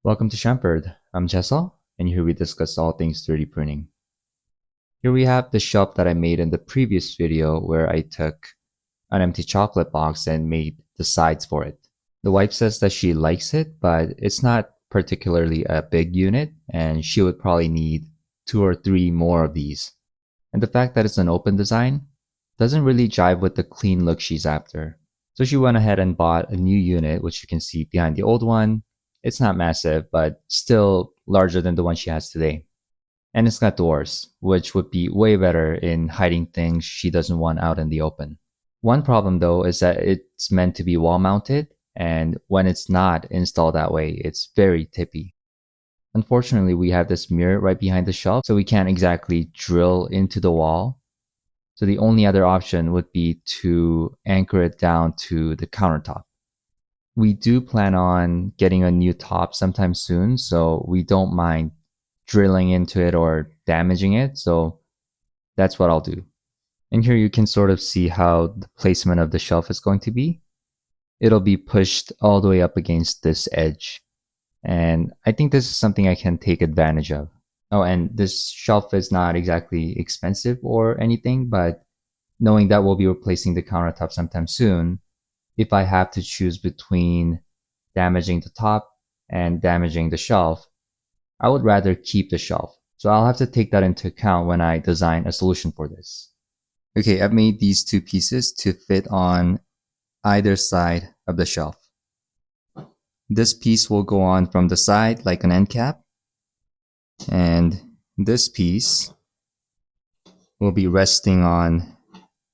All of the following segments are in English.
Welcome to Shamperd. I'm Jessel, and here we discuss all things 3D printing. Here we have the shelf that I made in the previous video where I took an empty chocolate box and made the sides for it. The wife says that she likes it, but it's not particularly a big unit, and she would probably need 2 or 3 more of these. And the fact that it's an open design doesn't really jive with the clean look she's after. So she went ahead and bought a new unit, which you can see behind the old one. It's not massive, but still larger than the one she has today. And it's got doors, which would be way better in hiding things she doesn't want out in the open. One problem though is that it's meant to be wall mounted, and when it's not installed that way, it's very tippy. Unfortunately, we have this mirror right behind the shelf, so we can't exactly drill into the wall. So the only other option would be to anchor it down to the countertop. We do plan on getting a new top sometime soon, so we don't mind drilling into it or damaging it. So that's what I'll do. And here you can sort of see how the placement of the shelf is going to be. It'll be pushed all the way up against this edge. And I think this is something I can take advantage of. Oh, and this shelf is not exactly expensive or anything, but knowing that we'll be replacing the countertop sometime soon, if I have to choose between damaging the top and damaging the shelf, I would rather keep the shelf. So I'll have to take that into account when I design a solution for this. Okay, I've made these 2 pieces to fit on either side of the shelf. This piece will go on from the side like an end cap, and this piece will be resting on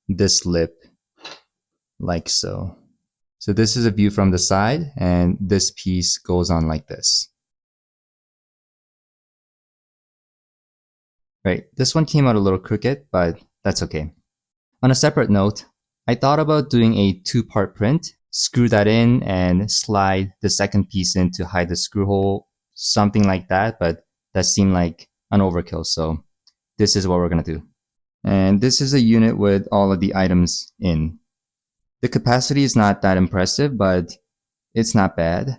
this lip like so. So this is a view from the side, and this piece goes on like this. Right, this one came out a little crooked, but that's okay. On a separate note, I thought about doing a 2-part print, screw that in and slide the second piece in to hide the screw hole, something like that, but that seemed like an overkill, so this is what we're gonna do. And this is a unit with all of the items in. The capacity is not that impressive, but it's not bad.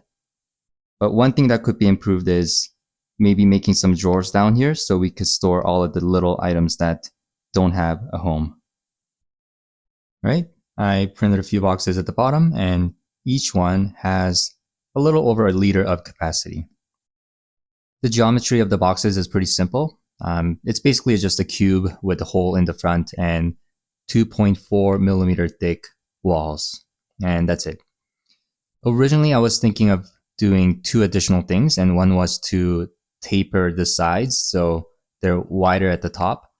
But one thing that could be improved is maybe making some drawers down here so we could store all of the little items that don't have a home. Right? I printed a few boxes at the bottom, and each one has a little over 1 liter of capacity. The geometry of the boxes is pretty simple. It's basically just a cube with a hole in the front and 2.4 millimeter thick walls, and that's it. Originally, I was thinking of doing 2 additional things, and one was to taper the sides so they're wider at the top.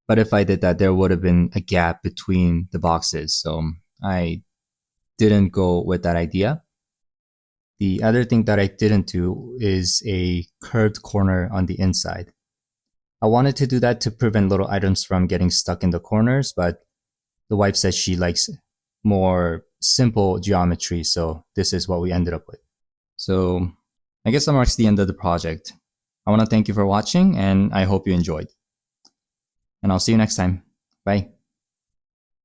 But if I did that, there would have been a gap between the boxes, so I didn't go with that idea. The other thing that I didn't do is a curved corner on the inside. I wanted to do that to prevent little items from getting stuck in the corners, but the wife says she likes more simple geometry, so this is what we ended up with. So I guess that marks the end of the project. I want to thank you for watching, and I hope you enjoyed. And I'll see you next time. Bye.